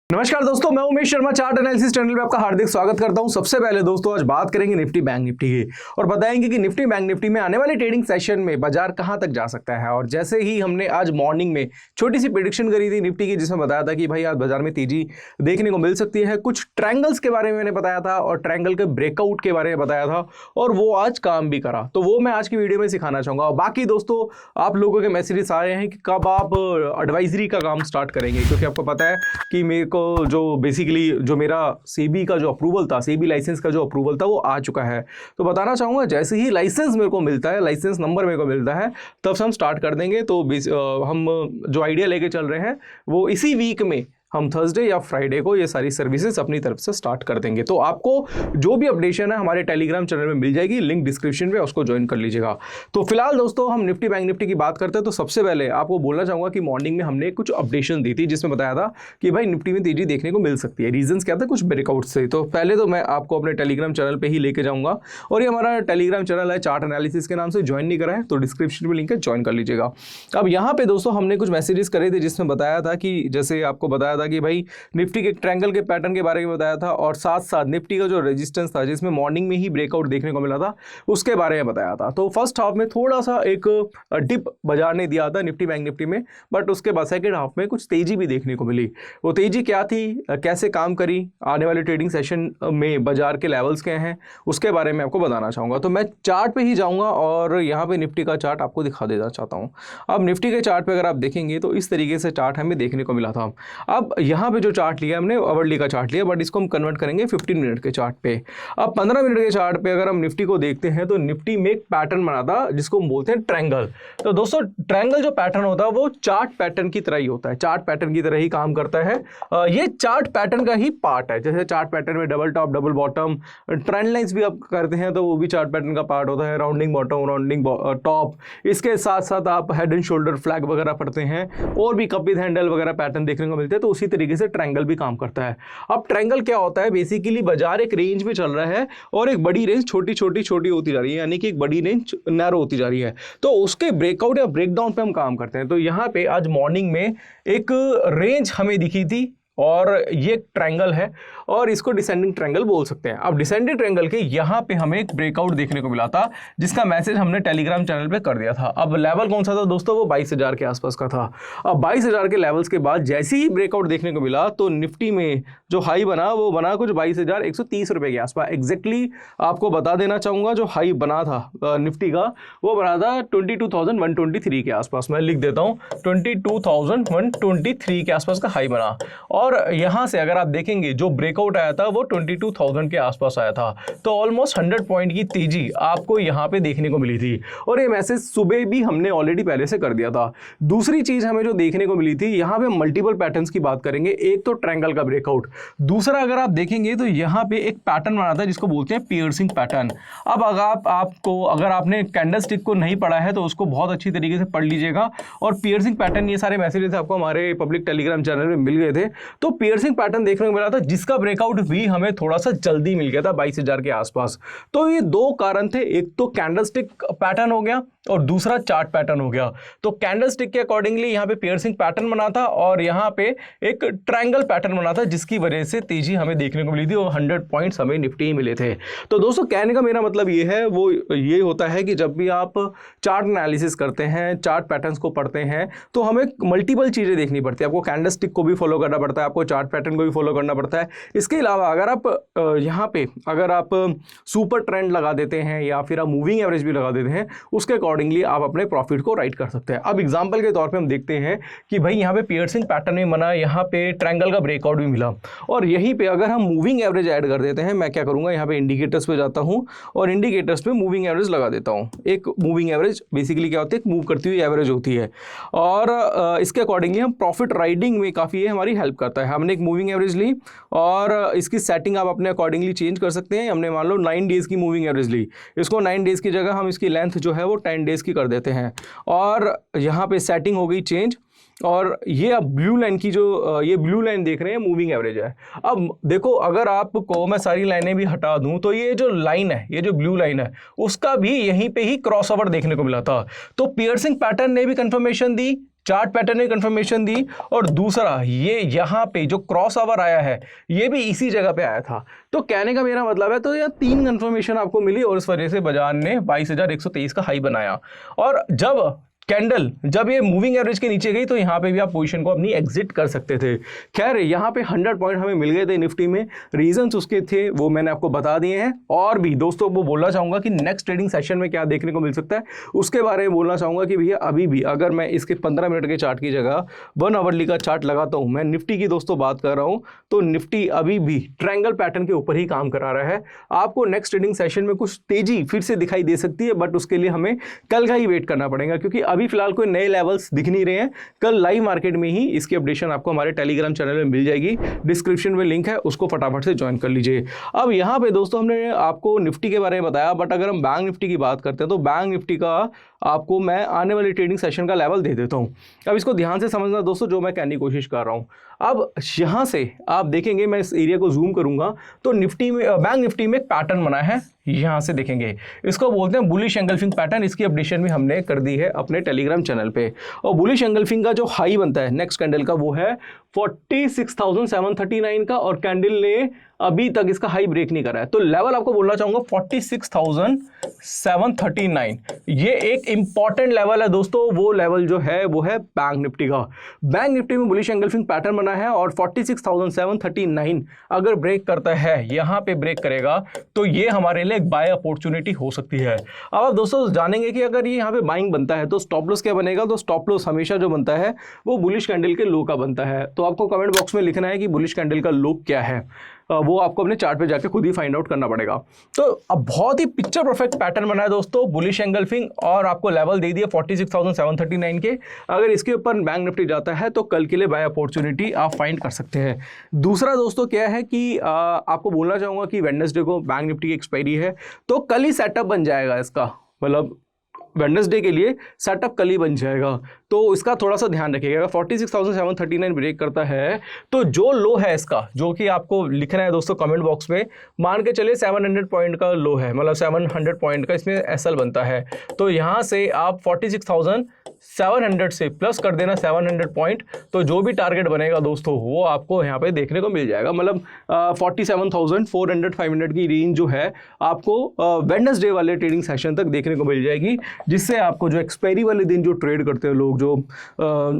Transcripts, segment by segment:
नमस्कार दोस्तों, मैं Umesh Sharma chart analysis channel पे आपका हार्दिक स्वागत करता हूं। सबसे पहले दोस्तों आज बात करेंगे निफ्टी बैंक निफ्टी की और बताएंगे कि निफ्टी बैंक निफ्टी में आने वाले ट्रेडिंग सेशन में बाजार कहां तक जा सकता है। और जैसे ही हमने आज मॉर्निंग में छोटी सी प्रेडिक्शन करी थी निफ्टी की, जिसमें बताया था कि भाई आज बाजार में तेजी देखने को मिल सकती है। कुछ ट्रायंगल्स के बारे में मैंने बताया था और ट्रायंगल के ब्रेकआउट के बारे में बताया था और वो आज काम भी करा, तो वो मैं आज की वीडियो में सिखाना चाहूंगा। और बाकी दोस्तों आप लोगों के मैसेजेस आ रहे हैं कि कब आप एडवाइजरी का काम स्टार्ट करेंगे, क्योंकि आपको पता है कि मेरे को जो बेसिकली जो मेरा सेबी का जो अप्रूवल था, सेबी लाइसेंस का जो अप्रूवल था वो आ चुका है। तो बताना चाहूंगा जैसे ही लाइसेंस मेरे को मिलता है, लाइसेंस नंबर मेरे को मिलता है, तब से हम स्टार्ट कर देंगे। तो हम जो आइडिया लेके चल रहे हैं वो इसी वीक में हम थर्सडे या फ्राइडे को ये सारी सर्विसेज अपनी तरफ से स्टार्ट कर देंगे। तो आपको जो भी अपडेशन है हमारे टेलीग्राम चैनल में मिल जाएगी, लिंक डिस्क्रिप्शन में, उसको ज्वाइन कर लीजिएगा। तो फिलहाल दोस्तों हम निफ्टी बैंक निफ्टी की बात करते हैं। तो सबसे पहले आपको बोलना चाहूंगा कि मॉर्निंग में हमने कुछ अपडेशन दी थी जिसमें बताया था कि भाई निफ्टी में तेजी देखने को मिल सकती है। रीजंस क्या था? कुछ ब्रेकआउट से। तो पहले तो मैं आपको अपने टेलीग्राम चैनल पर ही लेके जाऊंगा और ये हमारा टेलीग्राम चैनल है चार्ट एनालिसिस के नाम से। ज्वाइन नहीं करा है तो डिस्क्रिप्शन में लिंक है, ज्वाइन कर लीजिएगा। अब यहाँ पे दोस्तों हमने कुछ मैसेजेस करे थे जिसमें बताया था कि जैसे आपको बताया था कि भाई निफ्टी के ट्रायंगल के पैटर्न के बारे में बताया था और साथ साथ निफ्टी का जो रेजिस्टेंस था जिसमें मॉर्निंग में ही ब्रेकआउट देखने को मिला था उसके बारे में बताया था। तो फर्स्ट हाफ में थोड़ा सा एक डिप बाजार ने दिया था निफ्टी बैंक निफ्टी में, बट उसके बाद सेकंड हाफ में कुछ तेजी भी देखने को मिली। वो तेजी क्या थी, कैसे काम करी, आने वाले ट्रेडिंग सेशन में बाजार के लेवल्स क्या हैं, उसके बारे में आपको बताना चाहूँगा। तो मैं चार्ट पर ही जाऊँगा और यहाँ पर निफ्टी का चार्ट आपको दिखा देना चाहता हूँ। अब निफ्टी के चार्ट पर अगर आप देखेंगे तो इस तरीके से चार्ट हमें देखने को मिला था। अब यहाँ पे जो चार्ट लिया हमने आवरली का चार्ट लिया, बट इसको हम कन्वर्ट करेंगे 15 मिनट के चार्ट पे। अब 15 मिनट के चार्ट पे अगर हम निफ्टी को देखते हैं तो निफ्टी में एक पैटर्न बना था जिसको हम बोलते हैं ट्रायंगल। तो दोस्तों ट्रायंगल जो पैटर्न होता है वो चार्ट पैटर्न की तरह ही होता है, चार्ट पैटर्न की तरह ही काम करता है। ये चार्ट पैटर्न का ही पार्ट है। जैसे चार्ट पैटर्न में double top double bottom, trend lines भी आप करते हैं तो वो भी चार्ट पैटर्न का पार्ट होता है, राउंडिंग बॉटम राउंडिंग टॉप। इसके साथ साथ आप हेड एंड शोल्डर फ्लैग वगैरह पढ़ते हैं और भी कपिल हैंडल वगैरह पैटर्न देखने को मिलते हैं। तो उसी तरीके से ट्रायंगल भी काम करता है। अब ट्रायंगल क्या होता है? बेसिकली बाजार एक रेंज में चल रहा है और एक बड़ी रेंज छोटी छोटी छोटी होती जा रही है, यानी कि एक बड़ी रेंज नैरो होती जा रही है। तो उसके ब्रेकआउट या ब्रेकडाउन पे हम काम करते हैं। तो यहाँ पे आज मॉर्निंग में एक रेंज हमें दिखी थी और ये ट्रायंगल है और इसको डिसेंडिंग ट्रायंगल बोल सकते हैं। अब डिसेंडिंग ट्रायंगल के यहाँ पे हमें एक ब्रेकआउट देखने को मिला था जिसका मैसेज हमने टेलीग्राम चैनल पे कर दिया था। अब लेवल कौन सा था दोस्तों? वो 22,000 के आसपास का था। अब 22,000 के लेवल्स के बाद जैसे ही ब्रेकआउट देखने को मिला तो निफ्टी में जो हाई बना वो बना कुछ 22,130 रुपये के आसपास। एग्जैक्टली आपको बता देना चाहूँगा जो हाई बना था निफ्टी का वो बना था 22,123 के आसपास। मैं लिख देता हूँ 22,123 के आसपास का हाई बना। और यहां से अगर आप देखेंगे जो ब्रेकआउट आया था वो 22,000 के आसपास आया था। तो ऑलमोस्ट 100 पॉइंट की तेजी आपको यहां पे देखने को मिली थी और ये मैसेज सुबह भी हमने ऑलरेडी पहले से कर दिया था। दूसरी चीज हमें जो देखने को मिली थी, यहां पे मल्टीपल पैटर्न्स की बात करेंगे। एक तो ट्रायंगल का ब्रेकआउट, दूसरा अगर आप देखेंगे तो यहां पे एक पैटर्न बना था जिसको बोलते हैं पियर्सिंग पैटर्न। अब अगर आपने कैंडलस्टिक को नहीं पढ़ा है तो उसको बहुत अच्छी तरीके से पढ़ लीजिएगा। और पियर्सिंग पैटर्न, ये सारे मैसेजेस आपको हमारे पब्लिक टेलीग्राम चैनल में मिल गए थे। तो पियर्सिंग पैटर्न देखने को मिला था जिसका ब्रेकआउट भी हमें थोड़ा सा जल्दी मिल गया था 22,000 के आसपास। तो ये दो कारण थे, एक तो कैंडलस्टिक पैटर्न हो गया और दूसरा चार्ट पैटर्न हो गया। तो कैंडलस्टिक के अकॉर्डिंगली यहाँ पे पियर्सिंग पैटर्न बना था और यहाँ पे एक ट्रायंगल पैटर्न बना था जिसकी वजह से तेजी हमें देखने को मिली थी और 100 पॉइंट्स हमें निफ्टी मिले थे। तो दोस्तों कहने का मेरा मतलब ये है, वो ये होता है कि जब भी आप चार्ट एनालिसिस करते हैं, चार्ट पैटर्न्स को पढ़ते हैं तो हमें मल्टीपल चीजें देखनी पड़ती है। आपको कैंडलस्टिक को भी फॉलो करना पड़ता है, आपको चार्ट पैटर्न को भी फॉलो करना पड़ता है। इसके अलावा अगर आप यहाँ पे अगर आप सुपर ट्रेंड लगा देते हैं या फिर आप मूविंग एवरेज भी लगा देते हैं, उसके अकॉर्डिंगली आप अपने प्रॉफिट को राइट कर सकते हैं। अब एग्जांपल के तौर पे हम देखते हैं कि भाई यहाँ पे पियर्सिंग पैटर्न में बना, यहाँ पे ट्रायंगल का ब्रेकआउट भी मिला और यहीं पे अगर हम मूविंग एवरेज ऐड कर देते हैं, मैं क्या करूँगा यहाँ पे इंडिकेटर्स पे जाता हूँ और इंडिकेटर्स पे मूविंग एवरेज लगा देता हूँ। एक मूविंग एवरेज बेसिकली क्या होती है? मूव करती हुई एवरेज होती है और इसके अकॉर्डिंगली हम प्रॉफिट राइडिंग में काफ़ी हमारी हेल्प करता है। हमने एक मूविंग एवरेज ली और इसकी सेटिंग आप अपने अकॉर्डिंगली चेंज कर सकते हैं। हमने मान लो 9 डेज़ की मूविंग एवरेज ली, इसको 9 डेज़ की जगह हम इसकी लेंथ जो है वो 10 डेज़ की कर देते हैं और यहाँ पे सेटिंग हो गई चेंज। और ये अब ब्लू लाइन की जो ये ब्लू लाइन देख रहे हैं मूविंग एवरेज है। अब देखो अगर आपको मैं सारी लाइनें भी हटा दूं तो ये जो लाइन है, ये जो ब्लू लाइन है, उसका भी यहीं पे ही क्रॉसओवर देखने को मिला था। तो पियर्सिंग पैटर्न ने भी कंफर्मेशन दी, चार्ट पैटर्न ने कंफर्मेशन दी, और दूसरा ये यहाँ पे जो क्रॉस ओवर आया है ये भी इसी जगह पे आया था। तो कहने का मेरा मतलब है तो यह 3 कंफर्मेशन आपको मिली और इस वजह से बाजार ने 22,123 का हाई बनाया। और जब ये मूविंग एवरेज के नीचे गई तो यहाँ पे भी आप पोजीशन को अपनी एग्जिट कर सकते थे। खैर यहाँ पे 100 पॉइंट हमें मिल गए थे निफ्टी में, रीजंस उसके थे वो मैंने आपको बता दिए हैं। और भी दोस्तों वो बोलना चाहूँगा कि नेक्स्ट ट्रेडिंग सेशन में क्या देखने को मिल सकता है उसके बारे में बोलना चाहूँगा कि भैया अभी भी अगर मैं इसके 15 मिनट के चार्ट की जगह 1 आवरली का चार्ट लगाता हूँ, मैं निफ्टी की दोस्तों बात कर रहा हूँ, तो निफ्टी अभी भी ट्रायंगल पैटर्न के ऊपर ही काम करा रहा है। आपको नेक्स्ट ट्रेडिंग सेशन में कुछ तेजी फिर से दिखाई दे सकती है, बट उसके लिए हमें कल का ही वेट करना पड़ेगा, क्योंकि अभी फिलहाल कोई नए लेवल्स दिख नहीं रहे हैं। कल लाइव मार्केट में ही इसकी अपडेशन आपको हमारे टेलीग्राम चैनल में मिल जाएगी, डिस्क्रिप्शन में लिंक है, उसको फटाफट से ज्वाइन कर लीजिए। अब यहाँ पे दोस्तों हमने आपको निफ्टी के बारे में बताया, बट अगर हम बैंक निफ्टी की बात करते हैं तो बैंक निफ्टी का आपको मैं आने वाली ट्रेडिंग सेशन का लेवल दे देता हूँ। अब इसको ध्यान से समझना दोस्तों जो मैं कहने की कोशिश कर रहा हूँ। अब यहाँ से आप देखेंगे, मैं इस एरिया को जूम करूंगा तो निफ्टी में बैंक निफ्टी में पैटर्न बना है, यहाँ से देखेंगे इसको बोलते हैं बुलिश एंगल्फिंग पैटर्न। इसकी अपडेशन भी हमने कर दी है अपने टेलीग्राम चैनल पे। और बुलिश एंगल्फिंग का जो हाई बनता है नेक्स्ट कैंडल का वो है 46,739 का, और कैंडल ने अभी तक इसका हाई ब्रेक नहीं करा है। तो लेवल आपको बोलना चाहूंगा 46,739, ये एक इंपॉर्टेंट लेवल है दोस्तों। वो लेवल जो है वो है बैंक निफ्टी का। बैंक निफ्टी में बुलिश एंगल्फिंग पैटर्न बना है और 46,739 अगर ब्रेक करता है, यहां पे ब्रेक करेगा तो ये हमारे लिए एक बाय अपॉर्चुनिटी हो सकती है। अब आप दोस्तों जानेंगे कि अगर ये यहाँ पे बाइंग बनता है तो स्टॉप लॉस क्या बनेगा। तो स्टॉप लॉस हमेशा जो बनता है वो बुलिश कैंडल के लो का बनता है। तो आपको कमेंट बॉक्स में लिखना है कि बुलिश कैंडल का लो क्या है, वो आपको अपने चार्ट पे जाके खुद ही फाइंड आउट करना पड़ेगा। तो अब बहुत ही पिक्चर परफेक्ट पैटर्न बना है दोस्तों बुलिश एंगल्फिंग, और आपको लेवल दे दिया 46,739 के। अगर इसके ऊपर बैंक निफ्टी जाता है तो कल के लिए बाय अपॉर्चुनिटी आप फाइंड कर सकते हैं। दूसरा दोस्तों क्या है कि आपको बोलना चाहूँगा कि वेडनेसडे को बैंक निफ्टी की एक्सपायरी है, तो कल ही सेटअप बन जाएगा इसका, मतलब वेडनेसडे के लिए सेटअप कल ही बन जाएगा। तो इसका थोड़ा सा ध्यान रखिएगा। 46,739 ब्रेक करता है तो जो लो है इसका, जो कि आपको लिखना है दोस्तों कमेंट बॉक्स में, मान के चलिए 700 पॉइंट का लो है, मतलब 700 पॉइंट का इसमें एसएल बनता है। तो यहाँ से आप 46,700 से प्लस कर देना 700 पॉइंट, तो जो भी टारगेट बनेगा दोस्तों वो आपको यहाँ पे देखने को मिल जाएगा। मतलब 47,400-500 की रेंज जो है आपको वेडनेसडे वाले ट्रेडिंग सेशन तक देखने को मिल जाएगी, जिससे आपको जो एक्सपायरी वाले दिन जो ट्रेड करते हैं लोग, जो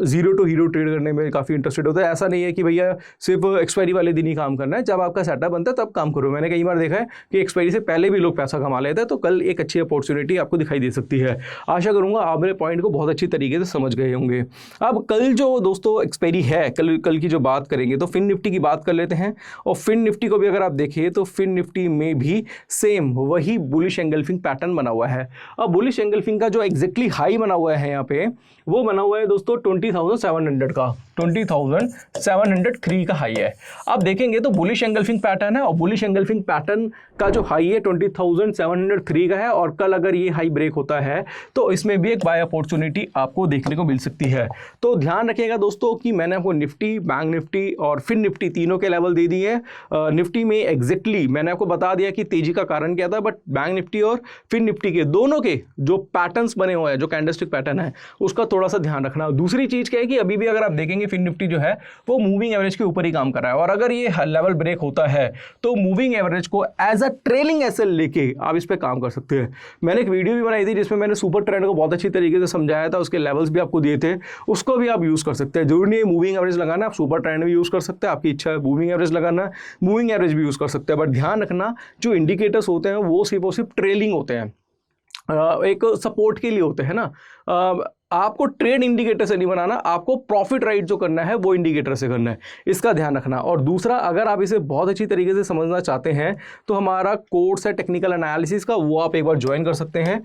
जीरो टू हीरो ट्रेड करने में काफ़ी इंटरेस्टेड होता है, ऐसा नहीं है कि भैया सिर्फ एक्सपायरी वाले दिन ही काम करना है, जब आपका सेटअप बनता है तब काम करो। मैंने कई बार देखा है कि एक्सपायरी से पहले भी लोग पैसा कमा लेते हैं, तो कल एक अच्छी अपॉर्चुनिटी आपको दिखाई दे सकती है। आशा करूंगा आप मेरे पॉइंट को बहुत अच्छी तरीके से समझ गए होंगे। अब कल जो दोस्तों एक्सपायरी है, कल की जो बात करेंगे तो फिन निफ्टी की बात कर लेते हैं। और फिन निफ्टी को भी अगर आप देखिए तो फिन निफ्टी में भी सेम वही बुलिश एंगल्फिंग पैटर्न बना हुआ है। अब बुलिश एंगल्फिंग का जो एग्जैक्टली हाई बना हुआ है यहाँ पे, वो बना हुआ है दोस्तों 20,700 का, 20,703 का हाई है। अब देखेंगे तो बुलिश एंगल्फिंग पैटर्न है, और बुलिश एंगल्फिंग पैटर्न का जो हाई है 20,703 का है, और कल अगर ये हाई ब्रेक होता है तो इसमें भी एक बाय अपॉर्चुनिटी आपको देखने को मिल सकती है। तो ध्यान रखिएगा दोस्तों कि मैंने आपको निफ्टी, बैंक निफ्टी और फिन निफ्टी तीनों के लेवल दे दिए हैं। निफ्टी में एग्जैक्टली मैंने आपको बता दिया कि तेजी का कारण क्या था, बट बैंक निफ्टी और फिन निफ्टी के दोनों के जो पैटर्न्स बने हुए हैं, जो कैंडलस्टिक पैटर्न है, उसका थोड़ा सा ध्यान रखना। दूसरी चीज क्या है कि अभी भी अगर आप देखेंगे फिन निफ्टी जो है वो मूविंग एवरेज के ऊपर ही काम कर रहा है, और अगर ये लेवल ब्रेक होता है तो मूविंग एवरेज को एज अ ट्रेलिंग एसएल लेके आप इस पे काम कर सकते हैं। मैंने एक वीडियो भी बनाई थी जिसमें मैंने सुपर ट्रेंड को बहुत अच्छी तरीके से समझाया था, उसके लेवल्स भी आपको दिए थे, उसको भी आप यूज कर सकते हैं। जरूरी नहीं है मूविंग एवरेज लगाना, आप सुपर ट्रेंड भी यूज कर सकते हैं, आपकी इच्छा है मूविंग एवरेज लगाना, मूविंग एवरेज भी यूज कर सकते हैं। बट ध्यान रखना जो इंडिकेटर्स होते हैं वो सिर्फ ट्रेलिंग होते हैं, एक सपोर्ट के लिए होते हैं ना। आपको ट्रेड इंडिकेटर से नहीं बनाना, आपको प्रॉफिट राइट जो करना है वो इंडिकेटर से करना है, इसका ध्यान रखना। और दूसरा, अगर आप इसे बहुत अच्छी तरीके से समझना चाहते हैं तो हमारा कोर्स है टेक्निकल एनालिसिस का, वो आप एक बार ज्वाइन कर सकते हैं।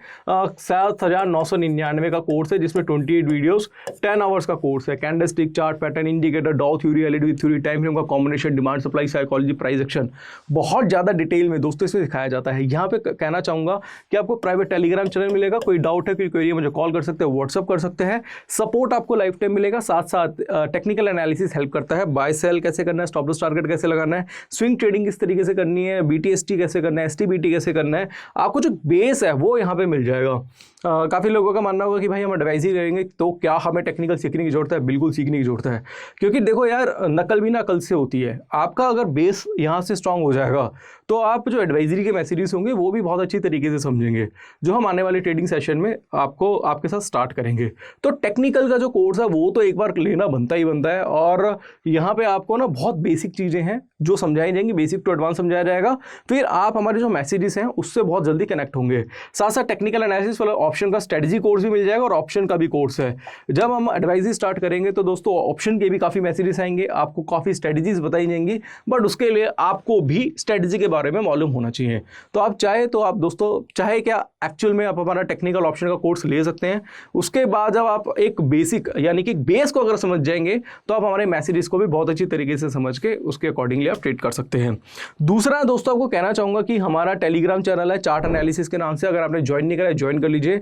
7,999 का कोर्स है जिसमें 28 वीडियोस 10 आवर्स का कोर्स है। Candlestick, chart pattern, indicator, Dow theory, LED theory, time frame का combination, demand supply psychology, price action, बहुत ज़्यादा डिटेल में दोस्तों इसमें दिखाया जाता है। यहाँ पे कहना चाहूँगा कि आपको प्राइवेट टेलीग्राम चैनल मिलेगा, कोई डाउट है, कोई क्वेरी मुझे कॉल कर सकते हैं, व्हाट्सअप कर सकते हैं। सपोर्ट आपको लाइफ टाइम मिलेगा, साथ साथ टेक्निकल एनालिसिस हेल्प करता है, बाय सेल कैसे करना है, स्टॉप लॉस टारगेट कैसे लगाना है, स्विंग ट्रेडिंग किस तरीके से करनी है, BTST कैसे करना है, STBT कैसे करना है, आपको जो बेस है वो यहाँ पे मिल जाएगा। काफ़ी लोगों का मानना होगा कि भाई हम एडवाइजरी करेंगे तो क्या हमें टेक्निकल सीखने की जरूरत है? बिल्कुल सीखने की जरूरत है, क्योंकि देखो यार, नकल भी ना अकल से होती है। आपका अगर बेस यहाँ से स्ट्रांग हो जाएगा तो आप जो एडवाइजरी के मैसेजेस होंगे वो भी बहुत अच्छी तरीके से समझेंगे, जो हम आने वाले ट्रेडिंग सेशन में आपके साथ स्टार्ट करेंगे। तो टेक्निकल का जो कोर्स है वो तो एक बार लेना बनता ही बनता है, और यहाँ पे आपको ना बहुत बेसिक चीज़ें हैं जो समझाई जाएंगी, बेसिक टू एडवांस समझाया जाएगा। फिर आप हमारे जो मैसेजेस हैं उससे बहुत जल्दी कनेक्ट होंगे। साथ साथ टेक्निकल एनालिसिस वाला ऑप्शन का स्ट्रेटजी कोर्स भी मिल जाएगा, और ऑप्शन का भी कोर्स है। जब हम एडवाइजरी स्टार्ट करेंगे तो दोस्तों ऑप्शन के भी काफ़ी मैसेजेस आएंगे, आपको काफ़ी स्ट्रेटजीज बताई जाएंगी, बट उसके लिए आपको भी स्ट्रेटजी के बारे में मालूम होना चाहिए। तो आप चाहे तो आप दोस्तों चाहे क्या एक्चुअल में आप हमारा टेक्निकल ऑप्शन का कोर्स ले सकते हैं। उसके बाद जब आप एक बेसिक यानी कि बेस को अगर समझ जाएंगे तो आप हमारे मैसेजेस को भी बहुत अच्छी तरीके से समझ के उसके अकॉर्डिंगली आप ट्रेड कर सकते हैं। दूसरा दोस्तों आपको कहना चाहूँगा कि हमारा टेलीग्राम चैनल है चार्ट एनालिसिस के नाम से, अगर आपने ज्वाइन नहीं करा है ज्वाइन कर लीजिए।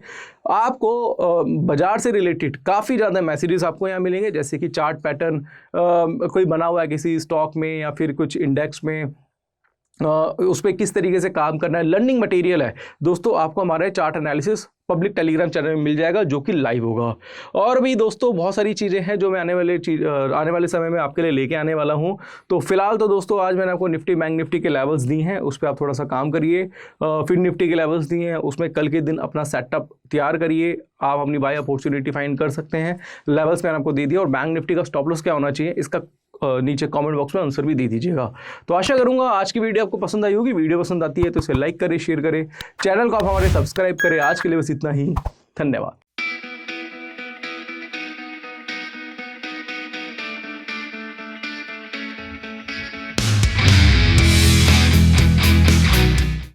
आपको बाजार से रिलेटेड काफ़ी ज़्यादा मैसेजेस आपको यहाँ मिलेंगे, जैसे कि चार्ट पैटर्न कोई बना हुआ है किसी स्टॉक में या फिर कुछ इंडेक्स में, उस पर किस तरीके से काम करना है, लर्निंग मटेरियल है दोस्तों आपको हमारे chart analysis public Telegram channel में मिल जाएगा, जो कि लाइव होगा। और भी दोस्तों बहुत सारी चीज़ें हैं जो मैं आने वाले समय में आपके लिए लेके आने वाला हूं। तो फिलहाल तो दोस्तों आज मैंने आपको निफ्टी बैंक निफ्टी के लेवल्स दी हैं, उस पर आप थोड़ा सा काम करिए। फिर निफ्टी के लेवल्स दिए हैं, उसमें कल के दिन अपना सेटअप तैयार करिए, आप अपनी बाय अपॉर्चुनिटी फाइंड कर सकते हैं। लेवल्स मैंने आपको दे दिया, और बैंक निफ्टी का स्टॉप लॉस क्या होना चाहिए इसका नीचे कमेंट बॉक्स में आंसर भी दे दीजिएगा। तो आशा करूंगा आज की वीडियो आपको पसंद आई होगी। वीडियो पसंद आती है तो इसे लाइक करें, शेयर करें, चैनल को आप हमारे सब्सक्राइब करें। आज के लिए बस इतना ही, धन्यवाद।